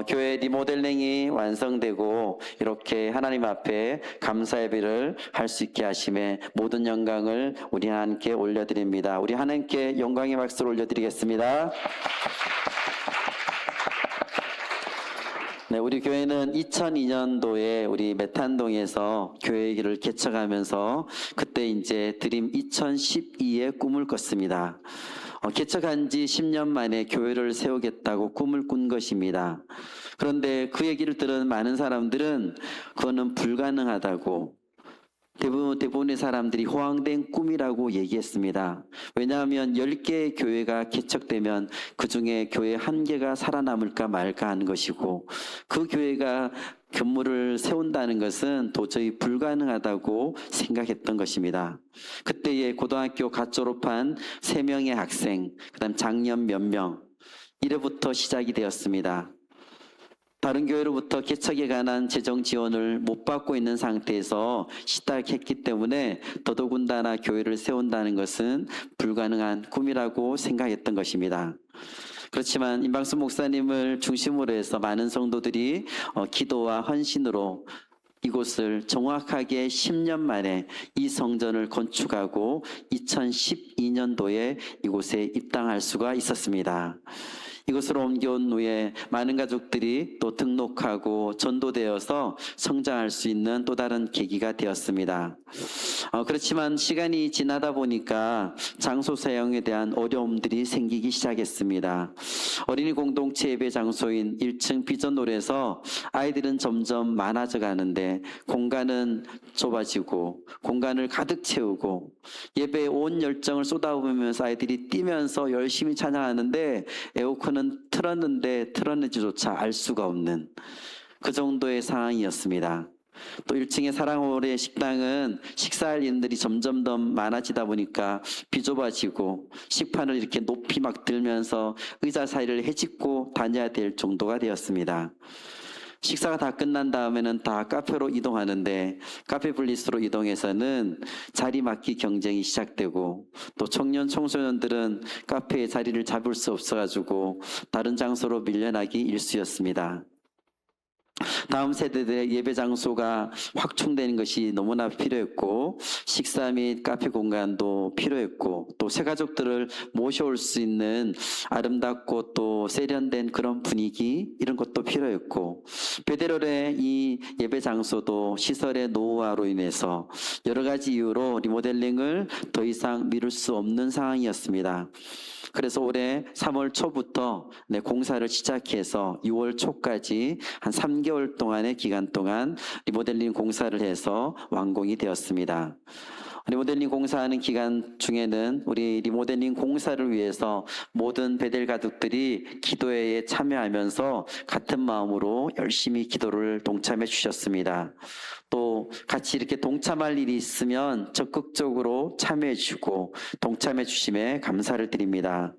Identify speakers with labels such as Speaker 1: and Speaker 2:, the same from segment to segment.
Speaker 1: 교회 리모델링이 완성되고 이렇게 하나님 앞에 감사 예배를 할 수 있게 하심에 모든 영광을 우리 하나님께 올려드립니다. 우리 하나님께 영광의 박수를 올려드리겠습니다. 네, 우리 교회는 2002년도에 우리 메탄동에서 교회를 개척하면서 그때 이제 드림 2012의 꿈을 꿨습니다. 개척한 지 10년 만에 교회를 세우겠다고 꿈을 꾼 것입니다. 그런데 그 얘기를 들은 많은 사람들은 그거는 불가능하다고 대부분의 사람들이 호황된 꿈이라고 얘기했습니다. 왜냐하면 10개의 교회가 개척되면 그 중에 교회 한 개가 살아남을까 말까 하는 것이고 그 교회가 건물을 세운다는 것은 도저히 불가능하다고 생각했던 것입니다. 그때에 고등학교 갓 졸업한 3명의 학생, 그 다음 장년 몇 명, 이래부터 시작이 되었습니다. 다른 교회로부터 개척에 관한 재정 지원을 못 받고 있는 상태에서 시작했기 때문에 더더군다나 교회를 세운다는 것은 불가능한 꿈이라고 생각했던 것입니다. 그렇지만 임방수 목사님을 중심으로 해서 많은 성도들이 기도와 헌신으로 이곳을 정확하게 10년 만에 이 성전을 건축하고 2012년도에 이곳에 입당할 수가 있었습니다. 이곳으로 옮겨온 후에 많은 가족들이 또 등록하고 전도되어서 성장할 수 있는 또 다른 계기가 되었습니다. 그렇지만 시간이 지나다 보니까 장소 사용에 대한 어려움들이 생기기 시작했습니다. 어린이 공동체 예배 장소인 1층 비전홀에서 아이들은 점점 많아져 가는데 공간은 좁아지고 공간을 가득 채우고 예배에 온 열정을 쏟아부으면서 아이들이 뛰면서 열심히 찬양하는데 에어컨은 틀었는지조차 알 수가 없는 그 정도의 상황이었습니다. 또 1층의 사랑홀의 식당은 식사할 인들이 점점 더 많아지다 보니까 비좁아지고 식판을 이렇게 높이 막 들면서 의자 사이를 헤집고 다녀야 될 정도가 되었습니다. 식사가 다 끝난 다음에는 다 카페로 이동하는데 카페 블리스로 이동해서는 자리 맡기 경쟁이 시작되고 또 청년 청소년들은 카페에 자리를 잡을 수 없어가지고 다른 장소로 밀려나기 일쑤였습니다. 다음 세대들의 예배 장소가 확충되는 것이 너무나 필요했고 식사 및 카페 공간도 필요했고 또 새 가족들을 모셔올 수 있는 아름답고 또 세련된 그런 분위기 이런 것도 필요했고 베델홀의 이 예배 장소도 시설의 노후화로 인해서 여러 가지 이유로 리모델링을 더 이상 미룰 수 없는 상황이었습니다. 그래서 올해 3월 초부터 공사를 시작해서 6월 초까지 한 3개월 동안의 기간 동안 리모델링 공사를 해서 완공이 되었습니다. 리모델링 공사하는 기간 중에는 우리 리모델링 공사를 위해서 모든 베델 가족들이 기도회에 참여하면서 같은 마음으로 열심히 기도를 동참해 주셨습니다. 또 같이 이렇게 동참할 일이 있으면 적극적으로 참여해 주고 동참해 주심에 감사를 드립니다.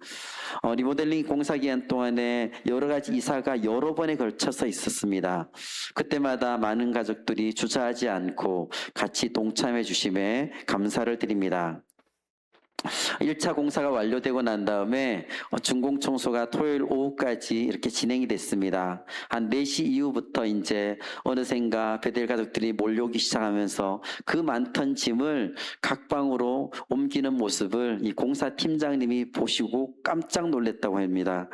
Speaker 1: 리모델링 공사 기간 동안에 여러 가지 이사가 여러 번에 걸쳐서 있었습니다. 그때마다 많은 가족들이 주저하지 않고 같이 동참해 주심에 감사를 드립니다. 1차 공사가 완료되고 난 다음에 준공청소가 토요일 오후까지 이렇게 진행이 됐습니다. 한 4시 이후부터 이제 어느샌가 베델 가족들이 몰려오기 시작하면서 그 많던 짐을 각 방으로 옮기는 모습을 이 공사 팀장님이 보시고 깜짝 놀랐다고 합니다.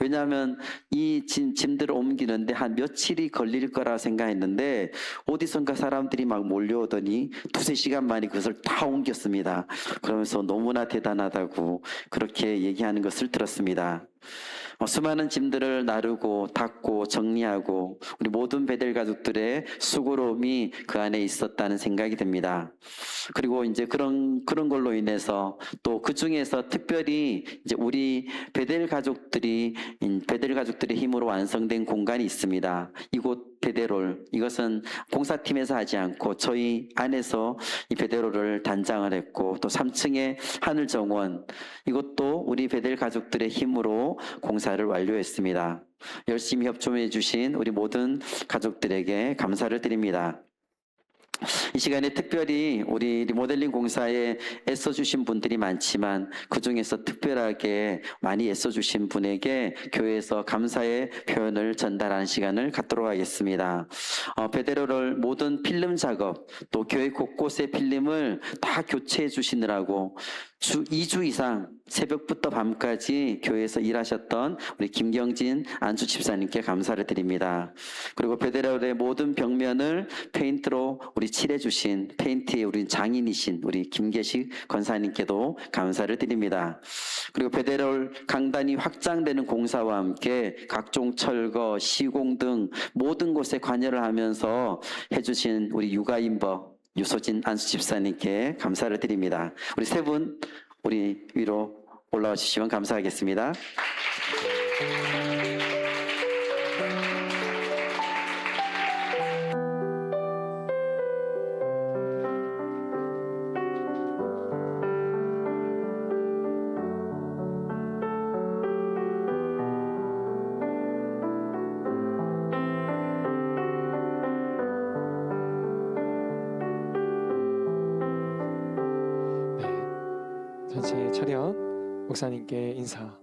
Speaker 1: 왜냐하면 이 짐들을 옮기는데 한 며칠이 걸릴 거라 생각했는데 어디선가 사람들이 막 몰려오더니 2-3시간 만에 그것을 다 옮겼습니다. 그러면서 너무나 대단하다고 그렇게 얘기하는 것을 들었습니다. 수많은 짐들을 나르고 닦고 정리하고 우리 모든 베델 가족들의 수고로움이 그 안에 있었다는 생각이 듭니다. 그리고 이제 그런 걸로 인해서 또 그 중에서 특별히 이제 우리 베델 가족들의 힘으로 완성된 공간이 있습니다. 이곳 베델홀, 이것은 공사팀에서 하지 않고 저희 안에서 이 베델홀을 단장을 했고 또 3층의 하늘정원, 이것도 우리 베델 가족들의 힘으로 공사를 완료했습니다. 열심히 협조해 주신 우리 모든 가족들에게 감사를 드립니다. 이 시간에 특별히 우리 리모델링 공사에 애써주신 분들이 많지만 그 중에서 특별하게 많이 애써주신 분에게 교회에서 감사의 표현을 전달하는 시간을 갖도록 하겠습니다. 베데로를 모든 필름 작업 또 교회 곳곳의 필름을 다 교체해 주시느라고 주 2주 이상 새벽부터 밤까지 교회에서 일하셨던 우리 김경진 안수 집사님께 감사를 드립니다. 그리고 베데로의 모든 벽면을 페인트로 우리 칠해주신 페인트의 우리 장인이신 우리 김계식 권사님께도 감사를 드립니다. 그리고 베데로 강단이 확장되는 공사와 함께 각종 철거, 시공 등 모든 곳에 관여를 하면서 해주신 우리 육아인법 유소진 안수 집사님께 감사를 드립니다. 우리 세 분 우리 위로 올라와 주시면 감사하겠습니다.
Speaker 2: 전체 차렷 목사님께 인사.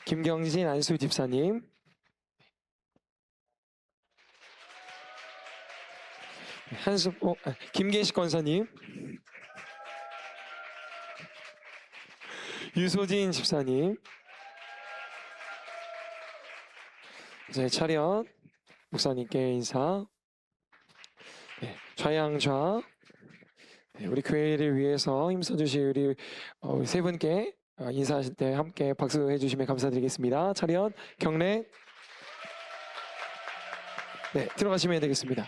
Speaker 2: 김경진 안수 집사님, 김계식 권사님, 유소진 집사님, 이제 차렷 목사님께 인사. 좌양좌 우리 교회를 위해서 힘써주실 우리 세 분께 인사하실 때 함께 박수해 주시면 감사드리겠습니다. 차렷 경례. 네, 들어가시면 되겠습니다.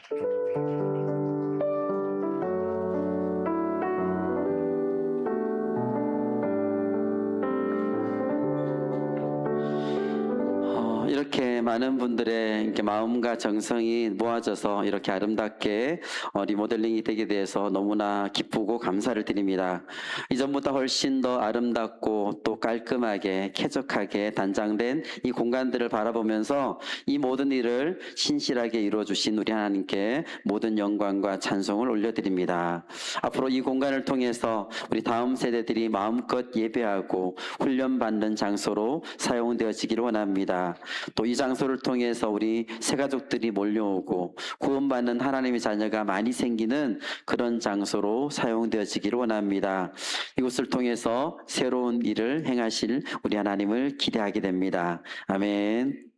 Speaker 1: 이렇게 많은 분들의 이렇게 마음과 정성이 모아져서 이렇게 아름답게 리모델링이 되게 돼서 너무나 기쁘고 감사를 드립니다. 이전보다 훨씬 더 아름답고 또 깔끔하게 쾌적하게 단장된 이 공간들을 바라보면서 이 모든 일을 신실하게 이루어 주신 우리 하나님께 모든 영광과 찬송을 올려드립니다. 앞으로 이 공간을 통해서 우리 다음 세대들이 마음껏 예배하고 훈련받는 장소로 사용되어지기를 원합니다. 또 이 장소를 통해서 우리 새가족들이 몰려오고 구원받는 하나님의 자녀가 많이 생기는 그런 장소로 사용되어지기를 원합니다. 이곳을 통해서 새로운 일을 행하실 우리 하나님을 기대하게 됩니다. 아멘.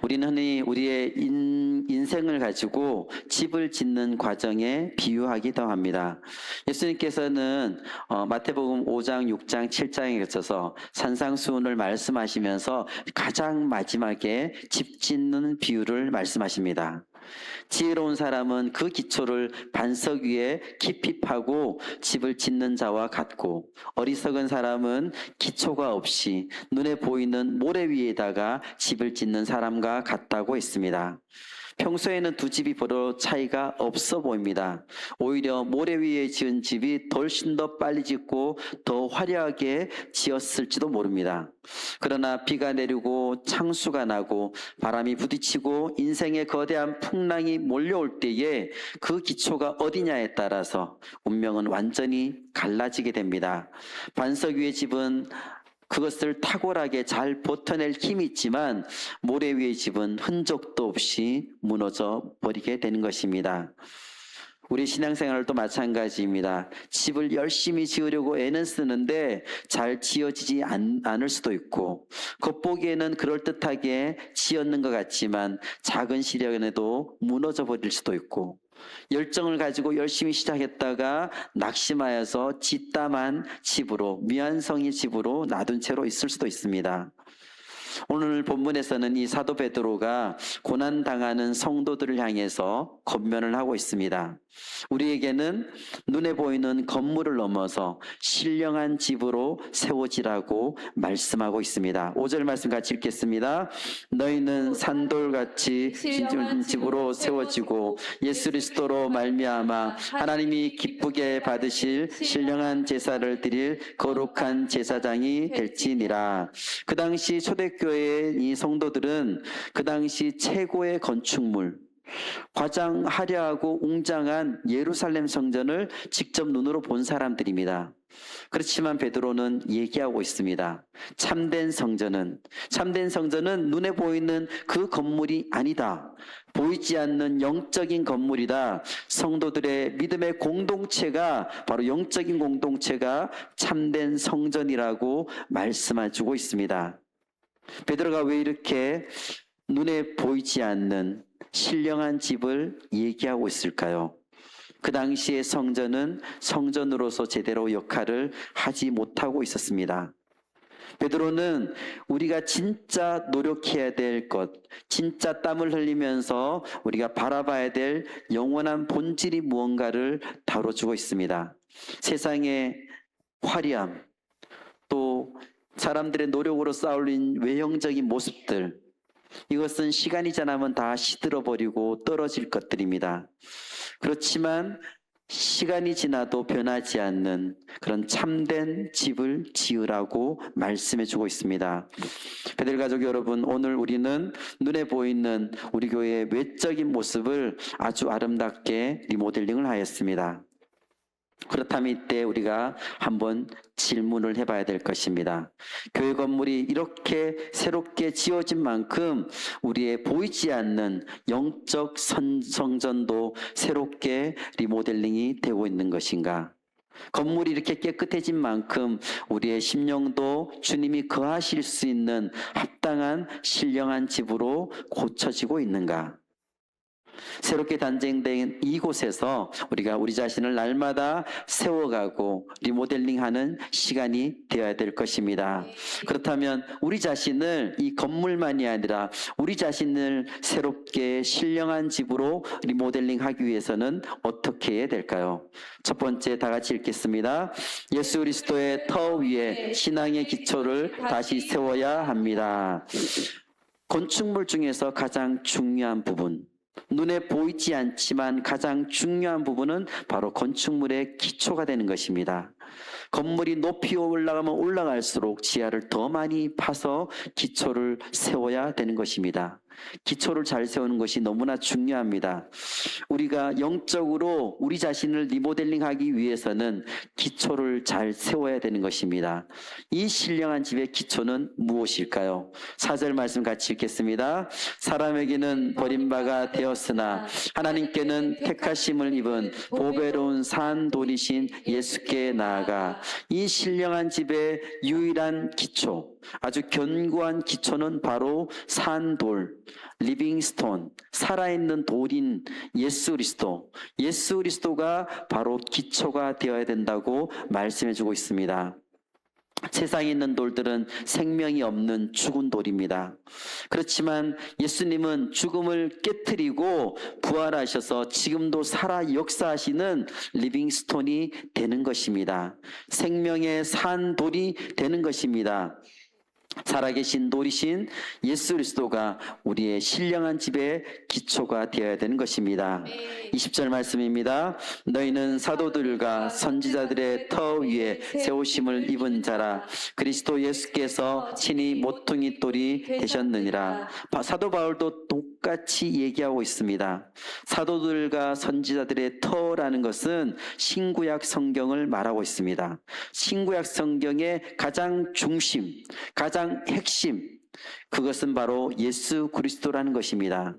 Speaker 1: 우리는 흔히 우리의 인생을 가지고 집을 짓는 과정에 비유하기도 합니다. 예수님께서는 마태복음 5장, 6장, 7장에 거쳐서 산상수훈을 말씀하시면서 가장 마지막에 집 짓는 비유를 말씀하십니다. 지혜로운 사람은 그 기초를 반석 위에 깊이 파고 집을 짓는 자와 같고, 어리석은 사람은 기초가 없이 눈에 보이는 모래 위에다가 집을 짓는 사람과 같다고 했습니다. 평소에는 두 집이 별로 차이가 없어 보입니다. 오히려 모래 위에 지은 집이 훨씬 더 빨리 짓고 더 화려하게 지었을지도 모릅니다. 그러나 비가 내리고 창수가 나고 바람이 부딪히고 인생의 거대한 풍랑이 몰려올 때에 그 기초가 어디냐에 따라서 운명은 완전히 갈라지게 됩니다. 반석 위의 집은 그것을 탁월하게 잘 버텨낼 힘이 있지만 모래 위의 집은 흔적도 없이 무너져 버리게 되는 것입니다. 우리 신앙생활도 마찬가지입니다. 집을 열심히 지으려고 애는 쓰는데 잘 지어지지 않을 수도 있고, 겉보기에는 그럴듯하게 지었는 것 같지만 작은 시련에도 무너져 버릴 수도 있고, 열정을 가지고 열심히 시작했다가 낙심하여서 짓담한 집으로, 미완성의 집으로 놔둔 채로 있을 수도 있습니다. 오늘 본문에서는 이 사도 베드로가 고난당하는 성도들을 향해서 권면을 하고 있습니다. 우리에게는 눈에 보이는 건물을 넘어서 신령한 집으로 세워지라고 말씀하고 있습니다. 5절 말씀 같이 읽겠습니다. 너희는 산돌같이 신령한 집으로 세워지고 예수 그리스도로 말미암아 하나님이 기쁘게 받으실 신령한 제사를 드릴 거룩한 제사장이 될지니라. 그 당시 초대교회의 이 성도들은 그 당시 최고의 건축물, 가장 화려하고 웅장한 예루살렘 성전을 직접 눈으로 본 사람들입니다. 그렇지만 베드로는 얘기하고 있습니다. 참된 성전은 눈에 보이는 그 건물이 아니다. 보이지 않는 영적인 건물이다. 성도들의 믿음의 공동체가, 바로 영적인 공동체가 참된 성전이라고 말씀해주고 있습니다. 베드로가 왜 이렇게 눈에 보이지 않는 신령한 집을 얘기하고 있을까요? 그 당시의 성전은 성전으로서 제대로 역할을 하지 못하고 있었습니다. 베드로는 우리가 진짜 노력해야 될 것, 진짜 땀을 흘리면서 우리가 바라봐야 될 영원한 본질이 무언가를 다뤄주고 있습니다. 세상의 화려함, 또 사람들의 노력으로 쌓아올린 외형적인 모습들, 이것은 시간이 지나면 다 시들어버리고 떨어질 것들입니다. 그렇지만 시간이 지나도 변하지 않는 그런 참된 집을 지으라고 말씀해주고 있습니다. 베들 가족 여러분, 오늘 우리는 눈에 보이는 우리 교회의 외적인 모습을 아주 아름답게 리모델링을 하였습니다. 그렇다면 이때 우리가 한번 질문을 해봐야 될 것입니다. 교회 건물이 이렇게 새롭게 지어진 만큼 우리의 보이지 않는 영적 성전도 새롭게 리모델링이 되고 있는 것인가? 건물이 이렇게 깨끗해진 만큼 우리의 심령도 주님이 거하실 수 있는 합당한 신령한 집으로 고쳐지고 있는가? 새롭게 단장된 이곳에서 우리가 우리 자신을 날마다 세워가고 리모델링하는 시간이 되어야 될 것입니다. 그렇다면 우리 자신을, 이 건물만이 아니라 우리 자신을 새롭게 신령한 집으로 리모델링하기 위해서는 어떻게 해야 될까요? 첫 번째, 다 같이 읽겠습니다. 예수 그리스도의 터 위에 신앙의 기초를 다시 세워야 합니다. 건축물 중에서 가장 중요한 부분, 눈에 보이지 않지만 가장 중요한 부분은 바로 건축물의 기초가 되는 것입니다. 건물이 높이 올라가면 올라갈수록 지하를 더 많이 파서 기초를 세워야 되는 것입니다. 기초를 잘 세우는 것이 너무나 중요합니다. 우리가 영적으로 우리 자신을 리모델링하기 위해서는 기초를 잘 세워야 되는 것입니다. 이 신령한 집의 기초는 무엇일까요? 4절 말씀 같이 읽겠습니다. 사람에게는 버림바가 되었으나 하나님께는 택하심을 입은 보배로운 산 돌이신 예수께 나아가, 이 신령한 집의 유일한 기초, 아주 견고한 기초는 바로 산돌, 리빙스톤, 살아있는 돌인 예수 그리스도, 예수 그리스도가 바로 기초가 되어야 된다고 말씀해주고 있습니다. 세상에 있는 돌들은 생명이 없는 죽은 돌입니다. 그렇지만 예수님은 죽음을 깨트리고 부활하셔서 지금도 살아 역사하시는 리빙스톤이 되는 것입니다. 생명의 산돌이 되는 것입니다. 살아계신 돌이신 예수 그리스도가 우리의 신령한 집의 기초가 되어야 되는 것입니다. 20절 말씀입니다. 너희는 사도들과 선지자들의 터 위에 세우심을 입은 자라. 그리스도 예수께서 친히 모퉁이 돌이 되셨느니라. 사도 바울도 똑같이 얘기하고 있습니다. 사도들과 선지자들의 터라는 것은 신구약 성경을 말하고 있습니다. 신구약 성경의 가장 중심, 가장 핵심, 그것은 바로 예수 그리스도라는 것입니다.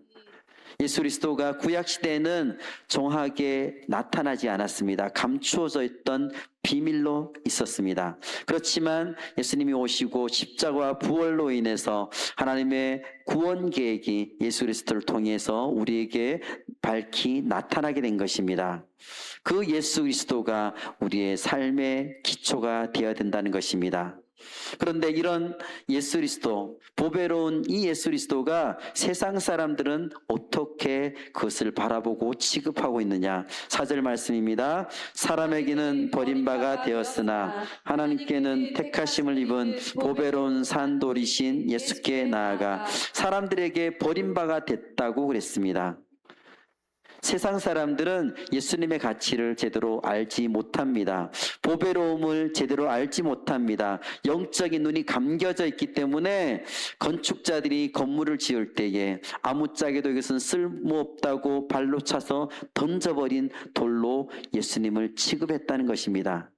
Speaker 1: 예수 그리스도가 구약 시대에는 정확하게 나타나지 않았습니다. 감추어져 있던 비밀로 있었습니다. 그렇지만 예수님이 오시고 십자가와 부활로 인해서 하나님의 구원 계획이 예수 그리스도를 통해서 우리에게 밝히 나타나게 된 것입니다. 그 예수 그리스도가 우리의 삶의 기초가 되어야 된다는 것입니다. 그런데 이런 예수 그리스도, 보배로운 이 예수 그리스도가 세상 사람들은 어떻게 그것을 바라보고 취급하고 있느냐? 4절 말씀입니다. 사람에게는 버림바가 되었으나 하나님께는 택하심을 입은 보배로운 산돌이신 예수께 나아가, 사람들에게 버림바가 됐다고 그랬습니다. 세상 사람들은 예수님의 가치를 제대로 알지 못합니다. 보배로움을 제대로 알지 못합니다. 영적인 눈이 감겨져 있기 때문에 건축자들이 건물을 지을 때에 아무짝에도 이것은 쓸모없다고 발로 차서 던져버린 돌로 예수님을 취급했다는 것입니다.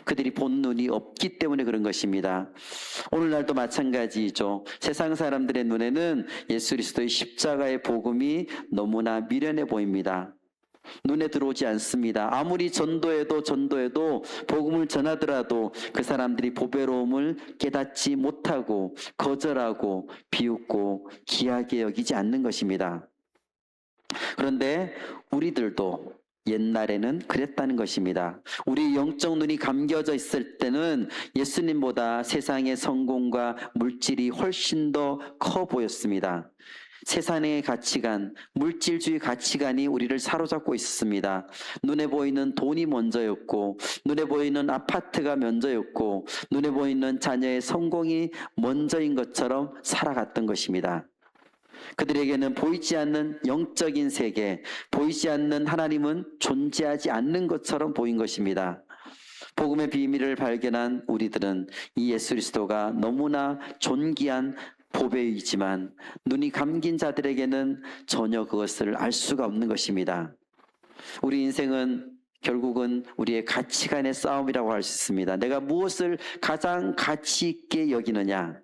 Speaker 1: 그들이 본 눈이 없기 때문에 그런 것입니다. 오늘날도 마찬가지죠. 세상 사람들의 눈에는 예수 그리스도의 십자가의 복음이 너무나 미련해 보입니다. 눈에 들어오지 않습니다. 아무리 전도해도 복음을 전하더라도 그 사람들이 보배로움을 깨닫지 못하고 거절하고 비웃고 귀하게 여기지 않는 것입니다. 그런데 우리들도 옛날에는 그랬다는 것입니다. 우리 영적 눈이 감겨져 있을 때는 예수님보다 세상의 성공과 물질이 훨씬 더 커 보였습니다. 세상의 가치관, 물질주의 가치관이 우리를 사로잡고 있었습니다. 눈에 보이는 돈이 먼저였고, 눈에 보이는 아파트가 먼저였고, 눈에 보이는 자녀의 성공이 먼저인 것처럼 살아갔던 것입니다. 그들에게는 보이지 않는 영적인 세계, 보이지 않는 하나님은 존재하지 않는 것처럼 보인 것입니다. 복음의 비밀을 발견한 우리들은 이 예수 그리스도가 너무나 존귀한 보배이지만 눈이 감긴 자들에게는 전혀 그것을 알 수가 없는 것입니다. 우리 인생은 결국은 우리의 가치관의 싸움이라고 할 수 있습니다. 내가 무엇을 가장 가치 있게 여기느냐?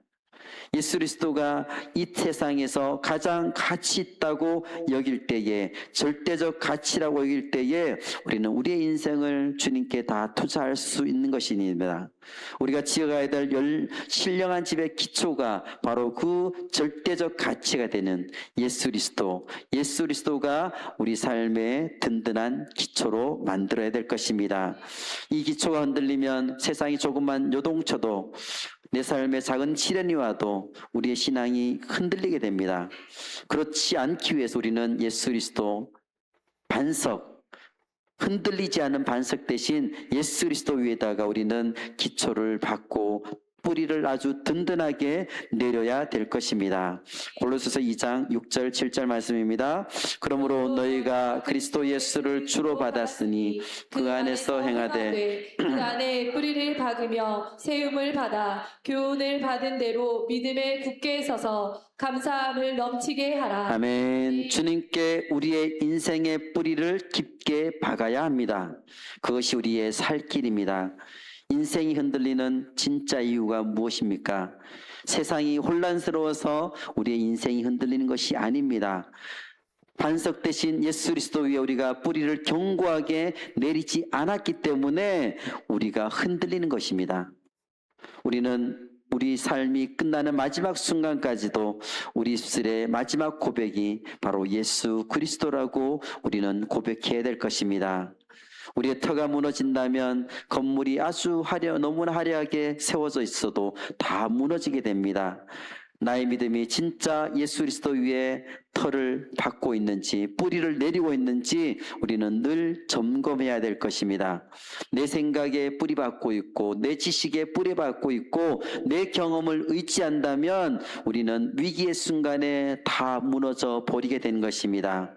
Speaker 1: 예수 그리스도가 이 세상에서 가장 가치 있다고 여길 때에, 절대적 가치라고 여길 때에 우리는 우리의 인생을 주님께 다 투자할 수 있는 것입니다. 우리가 지어가야 될 신령한 집의 기초가 바로 그 절대적 가치가 되는 예수 그리스도가 우리 삶의 든든한 기초로 만들어야 될 것입니다. 이 기초가 흔들리면 세상이 조금만 요동쳐도, 내 삶에 작은 시련이 와도 우리의 신앙이 흔들리게 됩니다. 그렇지 않기 위해서 우리는 예수 그리스도 반석, 흔들리지 않은 반석 대신 예수 그리스도 위에다가 우리는 기초를 받고 뿌리를 아주 든든하게 내려야 될 것입니다. 골로새서 2장 6절 7절 말씀입니다. 그러므로 너희가 그리스도 예수를 주로 받았으니 그 안에서 행하되
Speaker 3: 그 안에 뿌리를 박으며 세움을 받아 교훈을 받은 대로 믿음에 굳게 서서 감사함을 넘치게 하라.
Speaker 1: 아멘. 주님께 우리의 인생의 뿌리를 깊게 박아야 합니다. 그것이 우리의 살 길입니다. 인생이 흔들리는 진짜 이유가 무엇입니까? 세상이 혼란스러워서 우리의 인생이 흔들리는 것이 아닙니다. 반석 대신 예수 그리스도 위에 우리가 뿌리를 견고하게 내리지 않았기 때문에 우리가 흔들리는 것입니다. 우리는 우리 삶이 끝나는 마지막 순간까지도 우리 입술의 마지막 고백이 바로 예수 그리스도라고 우리는 고백해야 될 것입니다. 우리의 터가 무너진다면 건물이 아주 너무나 화려하게 세워져 있어도 다 무너지게 됩니다. 나의 믿음이 진짜 예수 그리스도 위에 터를 받고 있는지, 뿌리를 내리고 있는지 우리는 늘 점검해야 될 것입니다. 내 생각에 뿌리 받고 있고, 내 지식에 뿌리 받고 있고, 내 경험을 의지한다면 우리는 위기의 순간에 다 무너져 버리게 된 것입니다.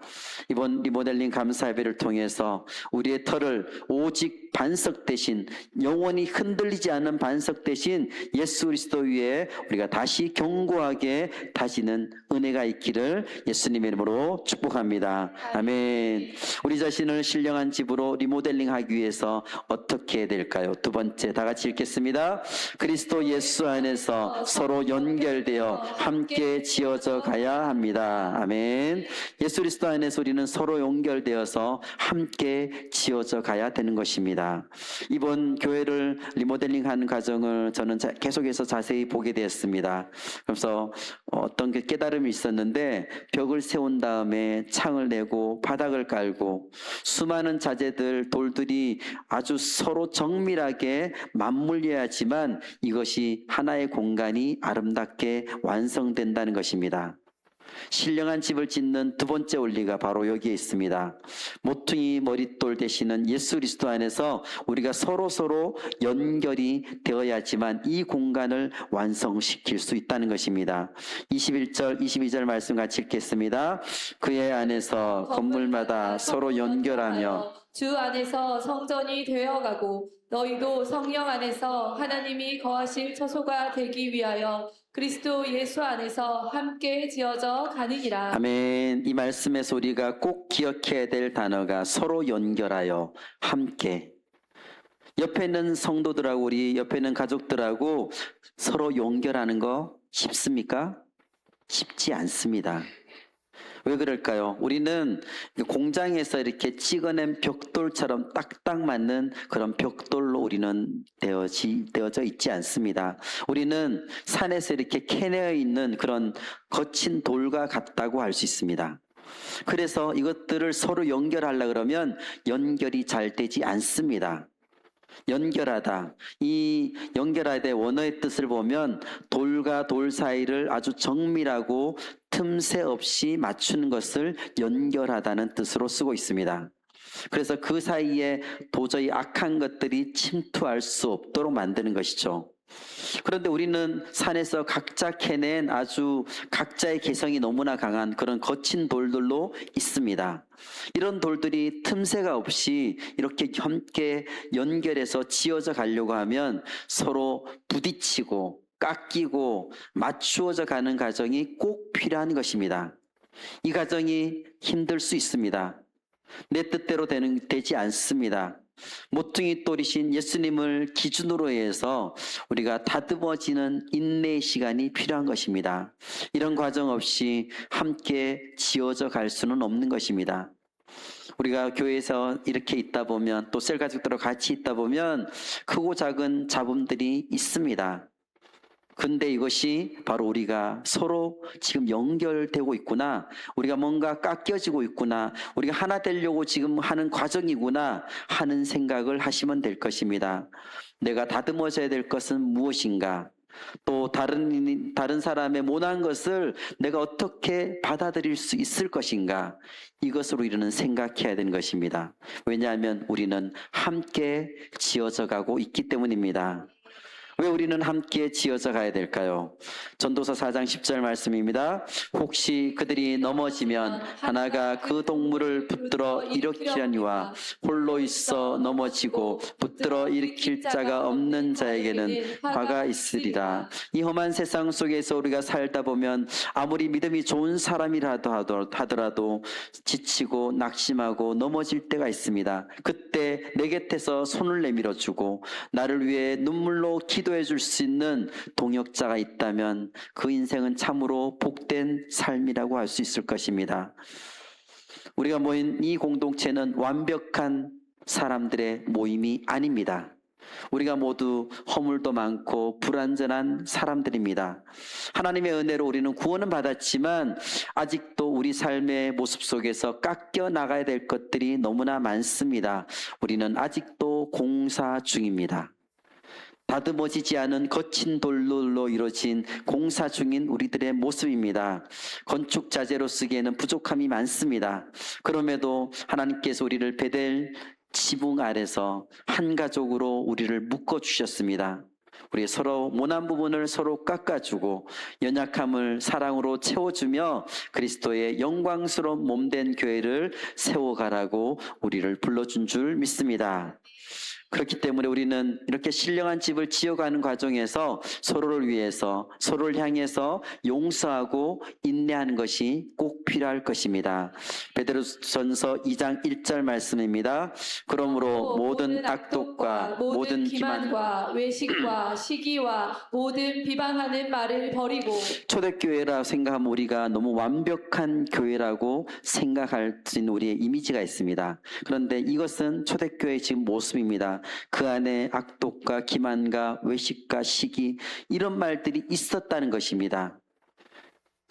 Speaker 1: 이번 리모델링 감사 예배를 통해서 우리의 터를 오직 반석 대신, 영원히 흔들리지 않는 반석 대신 예수 그리스도 위에 우리가 다시 견고하게 다지는 은혜가 있기를 예수님의 이름으로 축복합니다. 아멘. 우리 자신을 신령한 집으로 리모델링하기 위해서 어떻게 해야 될까요? 두 번째, 다 같이 읽겠습니다. 그리스도 예수 안에서 서로 연결되어 함께 지어져 가야 합니다. 아멘. 예수 그리스도 안에서 우리는 서로 연결되어서 함께 지어져 가야 되는 것입니다. 이번 교회를 리모델링하는 과정을 저는 계속해서 자세히 보게 되었습니다. 그래서 어떤 게 깨달음이 있었는데, 벽을 세운 다음에 창을 내고 바닥을 깔고 수많은 자재들, 돌들이 아주 서로 정밀하게 맞물려야지만 이것이 하나의 공간이 아름답게 완성된다는 것입니다. 신령한 집을 짓는 두 번째 원리가 바로 여기에 있습니다. 모퉁이 머릿돌 되시는 예수 그리스도 안에서 우리가 서로 연결이 되어야지만 이 공간을 완성시킬 수 있다는 것입니다. 21절, 22절 말씀 같이 읽겠습니다. 그의 안에서 건물마다 서로 연결하며
Speaker 3: 주 안에서 성전이 되어가고 너희도 성령 안에서 하나님이 거하실 처소가 되기 위하여 그리스도 예수 안에서 함께 지어져 가느니라.
Speaker 1: 아멘. 이 말씀에서 우리가 꼭 기억해야 될 단어가 서로 연결하여 함께. 옆에 있는 성도들하고 우리 옆에 있는 가족들하고 서로 연결하는 거 쉽습니까? 쉽지 않습니다. 왜 그럴까요? 우리는 공장에서 이렇게 찍어낸 벽돌처럼 딱딱 맞는 그런 벽돌로 우리는 되어져 있지 않습니다. 우리는 산에서 이렇게 캐내어 있는 그런 거친 돌과 같다고 할 수 있습니다. 그래서 이것들을 서로 연결하려 그러면 연결이 잘 되지 않습니다. 연결하다. 이 연결하다의 원어의 뜻을 보면 돌과 돌 사이를 아주 정밀하고 틈새 없이 맞추는 것을 연결하다는 뜻으로 쓰고 있습니다. 그래서 그 사이에 도저히 악한 것들이 침투할 수 없도록 만드는 것이죠. 그런데 우리는 산에서 각자 캐낸 아주 각자의 개성이 너무나 강한 그런 거친 돌들로 있습니다. 이런 돌들이 틈새가 없이 이렇게 함께 연결해서 지어져 가려고 하면 서로 부딪히고 깎이고 맞추어져 가는 과정이 꼭 필요한 것입니다. 이 과정이 힘들 수 있습니다. 내 뜻대로 되지 않습니다. 모퉁이 돌이신 예수님을 기준으로 해서 우리가 다듬어지는 인내의 시간이 필요한 것입니다. 이런 과정 없이 함께 지어져 갈 수는 없는 것입니다. 우리가 교회에서 이렇게 있다 보면 또 셀 가족들과 같이 있다 보면 크고 작은 잡음들이 있습니다. 근데 이것이 바로 우리가 서로 지금 연결되고 있구나. 우리가 뭔가 깎여지고 있구나. 우리가 하나 되려고 지금 하는 과정이구나 하는 생각을 하시면 될 것입니다. 내가 다듬어져야 될 것은 무엇인가? 또 다른 사람의 모난 것을 내가 어떻게 받아들일 수 있을 것인가? 이것을 우리는 생각해야 되는 것입니다. 왜냐하면 우리는 함께 지어져 가고 있기 때문입니다. 왜 우리는 함께 지어져 가야 될까요? 전도서 4장 10절 말씀입니다. 혹시 그들이 넘어지면 하나가 그 동물을 붙들어 일으키려니와 홀로 있어 넘어지고 붙들어 일으킬 자가 없는 자에게는 화가 있으리라. 이 험한 세상 속에서 우리가 살다 보면 아무리 믿음이 좋은 사람이라도 하더라도 지치고 낙심하고 넘어질 때가 있습니다. 그때 내 곁에서 손을 내밀어 주고 나를 위해 눈물로 기도해 줄 수 있는 동역자가 있다면 그 인생은 참으로 복된 삶이라고 할 수 있을 것입니다. 우리가 모인 이 공동체는 완벽한 사람들의 모임이 아닙니다. 우리가 모두 허물도 많고 불완전한 사람들입니다. 하나님의 은혜로 우리는 구원은 받았지만 아직도 우리 삶의 모습 속에서 깎여 나가야 될 것들이 너무나 많습니다. 우리는 아직도 공사 중입니다. 다듬어지지 않은 거친 돌로 이루어진 공사 중인 우리들의 모습입니다. 건축 자재로 쓰기에는 부족함이 많습니다. 그럼에도 하나님께서 우리를 베델 지붕 아래서 한 가족으로 우리를 묶어 주셨습니다. 우리 서로 모난 부분을 서로 깎아주고 연약함을 사랑으로 채워주며 그리스도의 영광스러운 몸된 교회를 세워가라고 우리를 불러준 줄 믿습니다. 그렇기 때문에 우리는 이렇게 신령한 집을 지어가는 과정에서 서로를 위해서 서로를 향해서 용서하고 인내하는 것이 꼭 필요할 것입니다. 베드로전서 2장 1절 말씀입니다. 그러므로 모든 악독과 모든 기만과
Speaker 3: 외식과 시기와 모든 비방하는 말을 버리고
Speaker 1: 초대교회라 생각하면 우리가 너무 완벽한 교회라고 생각할 수 있는 우리의 이미지가 있습니다. 그런데 이것은 초대교회의 지금 모습입니다. 그 안에 악독과 기만과 외식과 시기 이런 말들이 있었다는 것입니다.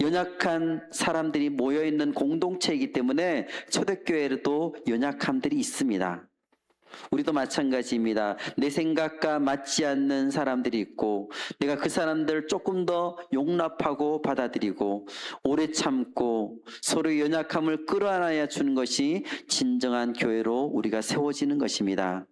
Speaker 1: 연약한 사람들이 모여있는 공동체이기 때문에 초대교회에도 연약함들이 있습니다. 우리도 마찬가지입니다. 내 생각과 맞지 않는 사람들이 있고 내가 그 사람들 조금 더 용납하고 받아들이고 오래 참고 서로의 연약함을 끌어안아야 주는 것이 진정한 교회로 우리가 세워지는 것입니다.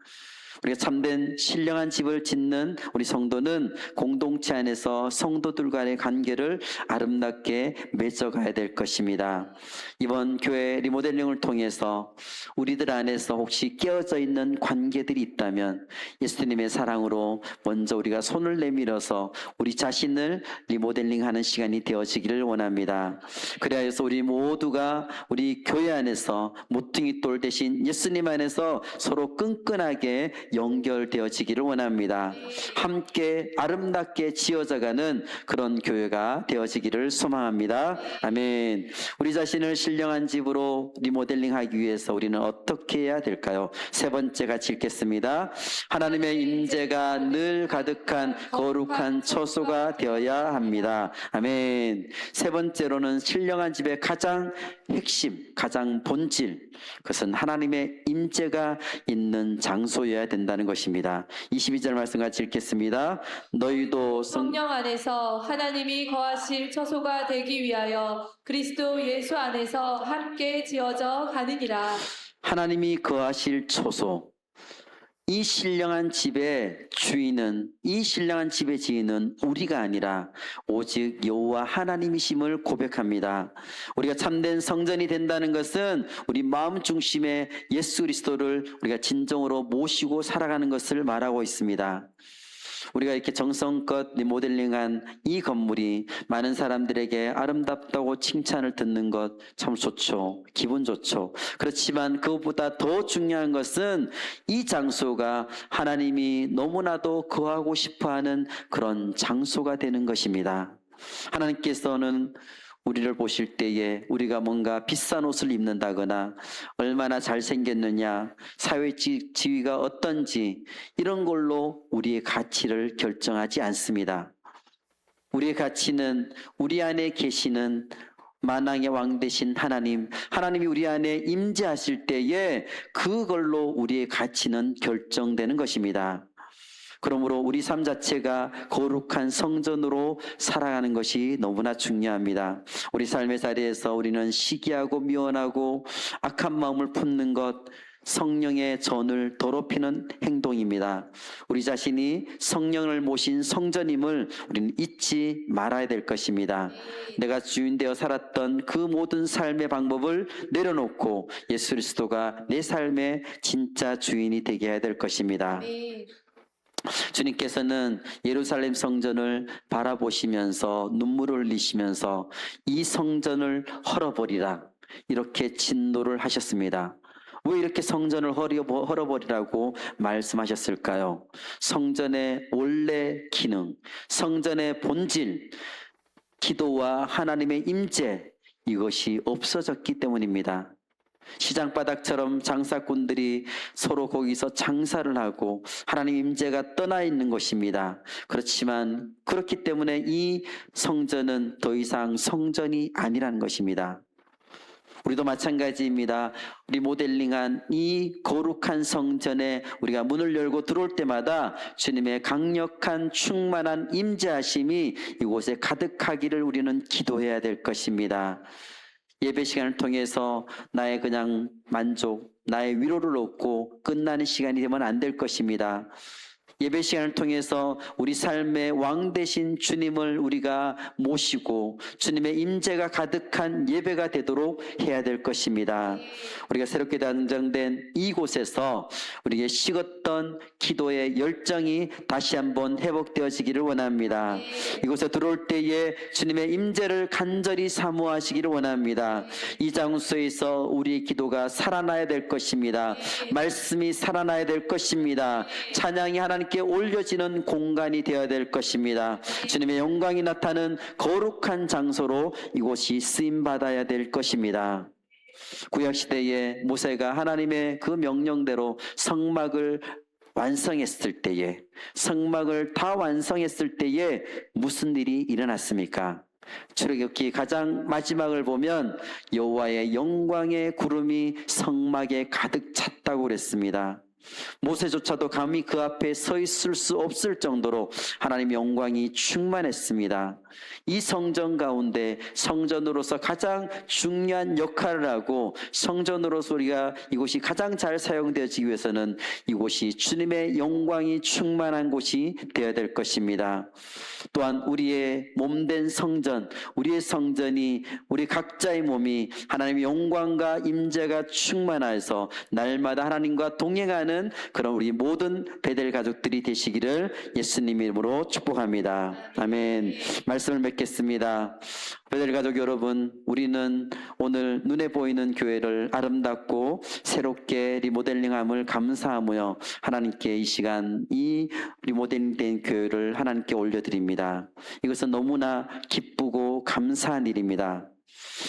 Speaker 1: 우리가 참된 신령한 집을 짓는 우리 성도는 공동체 안에서 성도들 간의 관계를 아름답게 맺어가야 될 것입니다. 이번 교회 리모델링을 통해서 우리들 안에서 혹시 깨어져 있는 관계들이 있다면 예수님의 사랑으로 먼저 우리가 손을 내밀어서 우리 자신을 리모델링하는 시간이 되어지기를 원합니다. 그래서 우리 모두가 우리 교회 안에서 모퉁이 돌 대신 예수님 안에서 서로 끈끈하게 연결되어지기를 원합니다. 함께 아름답게 지어져가는 그런 교회가 되어지기를 소망합니다. 아멘. 우리 자신을 신령한 집으로 리모델링하기 위해서 우리는 어떻게 해야 될까요? 세 번째 같이 읽겠습니다. 하나님의 임재가 늘 가득한 거룩한 처소가 되어야 합니다. 아멘. 세 번째로는 신령한 집의 가장 핵심, 가장 본질, 그것은 하나님의 임재가 있는 장소여야 된다는 것입니다. 22절 말씀 같이 읽겠습니다. 너희도
Speaker 3: 성령 안에서 하나님이 거하실 처소가 되기 위하여 그리스도 예수 안에서 함께 지어져 가느니라.
Speaker 1: 하나님이 거하실 처소, 이 신령한 집의 주인은, 이 신령한 집의 지인은 우리가 아니라 오직 여호와 하나님이심을 고백합니다. 우리가 참된 성전이 된다는 것은 우리 마음 중심에 예수 그리스도를 우리가 진정으로 모시고 살아가는 것을 말하고 있습니다. 우리가 이렇게 정성껏 리모델링한 이 건물이 많은 사람들에게 아름답다고 칭찬을 듣는 것 참 좋죠. 기분 좋죠. 그렇지만 그것보다 더 중요한 것은 이 장소가 하나님이 너무나도 거하고 싶어하는 그런 장소가 되는 것입니다. 하나님께서는 우리를 보실 때에 우리가 뭔가 비싼 옷을 입는다거나 얼마나 잘생겼느냐, 사회 지위가 어떤지 이런 걸로 우리의 가치를 결정하지 않습니다. 우리의 가치는 우리 안에 계시는 만왕의 왕 되신 하나님, 하나님이 우리 안에 임재하실 때에 그걸로 우리의 가치는 결정되는 것입니다. 그러므로 우리 삶 자체가 거룩한 성전으로 살아가는 것이 너무나 중요합니다. 우리 삶의 자리에서 우리는 시기하고 미워하고 악한 마음을 품는 것, 성령의 전을 더럽히는 행동입니다. 우리 자신이 성령을 모신 성전임을 우리는 잊지 말아야 될 것입니다. 내가 주인 되어 살았던 그 모든 삶의 방법을 내려놓고 예수 그리스도가 내 삶의 진짜 주인이 되게 해야 될 것입니다. 주님께서는 예루살렘 성전을 바라보시면서 눈물을 흘리시면서 이 성전을 헐어버리라 이렇게 진노를 하셨습니다. 왜 이렇게 성전을 헐어버리라고 말씀하셨을까요? 성전의 원래 기능, 성전의 본질, 기도와 하나님의 임재, 이것이 없어졌기 때문입니다. 시장바닥처럼 장사꾼들이 서로 거기서 장사를 하고 하나님 임재가 떠나 있는 것입니다. 그렇지만 그렇기 때문에 이 성전은 더 이상 성전이 아니라는 것입니다. 우리도 마찬가지입니다. 리모델링한 이 거룩한 성전에 우리가 문을 열고 들어올 때마다 주님의 강력한 충만한 임재하심이 이곳에 가득하기를 우리는 기도해야 될 것입니다. 예배 시간을 통해서 나의 그냥 만족, 나의 위로를 얻고 끝나는 시간이 되면 안 될 것입니다. 예배 시간을 통해서 우리 삶의 왕 되신 주님을 우리가 모시고 주님의 임재가 가득한 예배가 되도록 해야 될 것입니다. 우리가 새롭게 단장된 이곳에서 우리의 식었던 기도의 열정이 다시 한번 회복되어지기를 원합니다. 이곳에 들어올 때에 주님의 임재를 간절히 사모하시기를 원합니다. 이 장소에서 우리의 기도가 살아나야 될 것입니다. 말씀이 살아나야 될 것입니다. 찬양이 하나님께 올려지는 공간이 되어야 될 것입니다. 주님의 영광이 나타나는 거룩한 장소로 이곳이 쓰임받아야 될 것입니다. 구약시대에 모세가 하나님의 그 명령대로 성막을 완성했을 때에, 성막을 다 완성했을 때에 무슨 일이 일어났습니까? 출애굽기 가장 마지막을 보면 여호와의 영광의 구름이 성막에 가득 찼다고 그랬습니다. 모세조차도 감히 그 앞에 서 있을 수 없을 정도로 하나님의 영광이 충만했습니다. 이 성전 가운데 성전으로서 가장 중요한 역할을 하고 성전으로서 우리가 이곳이 가장 잘 사용되어지기 위해서는 이곳이 주님의 영광이 충만한 곳이 되어야 될 것입니다. 또한 우리의 몸된 성전, 우리의 성전이 우리 각자의 몸이 하나님의 영광과 임재가 충만해서 날마다 하나님과 동행하는 그런 우리 모든 베델 가족들이 되시기를 예수님 이름으로 축복합니다. 아멘. 말씀을 맺겠습니다. 베델 가족 여러분, 우리는 오늘 눈에 보이는 교회를 아름답고 새롭게 리모델링함을 감사하며 하나님께 이 시간 이 리모델링된 교회를 하나님께 올려드립니다. 이것은 너무나 기쁘고 감사한 일입니다.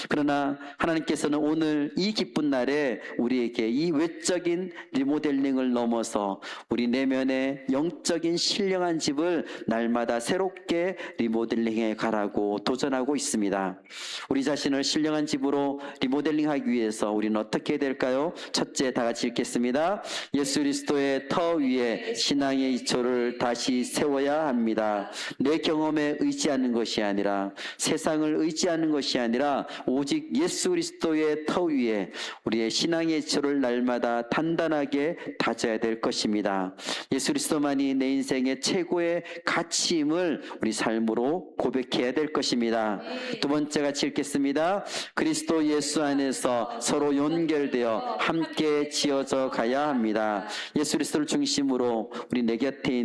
Speaker 1: 그러나 하나님께서는 오늘 이 기쁜 날에 우리에게 이 외적인 리모델링을 넘어서 우리 내면의 영적인 신령한 집을 날마다 새롭게 리모델링해 가라고 도전하고 있습니다. 우리 자신을 신령한 집으로 리모델링하기 위해서 우리는 어떻게 해야 될까요? 첫째, 다 같이 읽겠습니다. 예수 그리스도의 터 위에 신앙의 기초를 다시 세워야 합니다. 내 경험에 의지하는 것이 아니라 세상을 의지하는 것이 아니라 오직 예수 그리스도의 터 위에 우리의 신앙의 기초를 날마다 단단하게 다져야 될 것입니다. 예수 그리스도만이 내 인생의 최고의 가치임을 우리 삶으로 고백해야 될 것입니다. 두 번째 같이 읽겠습니다. 그리스도 예수 안에서 서로 연결되어 함께 지어져 가야 합니다. 예수 그리스도를 중심으로 우리 곁에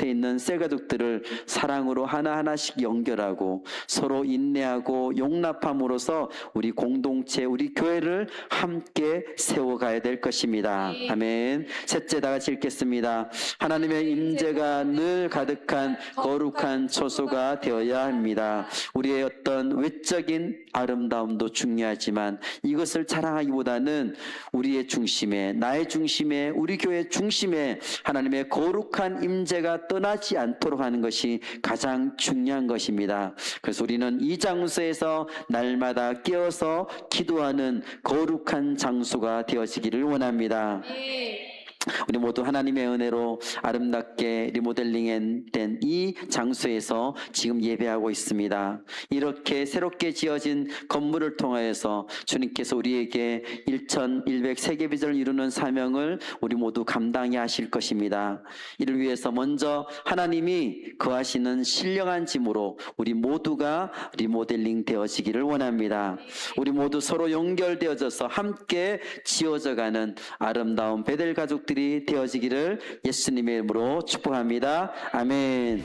Speaker 1: 있는 셀 가족들을 사랑으로 하나하나씩 연결하고 서로 인내하고 용납함으로써 우리 공동체, 우리 교회를 함께 세워가야 될 것입니다. 아멘. 셋째, 다 같이 읽겠습니다. 하나님의 임재가 늘 가득한 거룩한 처소가 되어야 합니다. 우리의 어떤 외적인 아름다움도 중요하지만 이것을 자랑하기보다는 우리의 중심에, 나의 중심에, 우리 교회 중심에 하나님의 거룩한 임재가 떠나지 않도록 하는 것이 가장 중요한 것입니다. 그래서 우리는 이 장소에서 날마다 깨어서 기도하는 거룩한 장소가 되어지기를 원합니다. 우리 모두 하나님의 은혜로 아름답게 리모델링된 이 장소에서 지금 예배하고 있습니다. 이렇게 새롭게 지어진 건물을 통하여서 주님께서 우리에게 1100세계 비전을 이루는 사명을 우리 모두 감당해 하실 것입니다. 이를 위해서 먼저 하나님이 거하시는 신령한 짐으로 우리 모두가 리모델링 되어지기를 원합니다. 우리 모두 서로 연결되어져서 함께 지어져가는 아름다운 베델 가족들이 되어지기를 예수님의 이름으로 축복합니다. 아멘.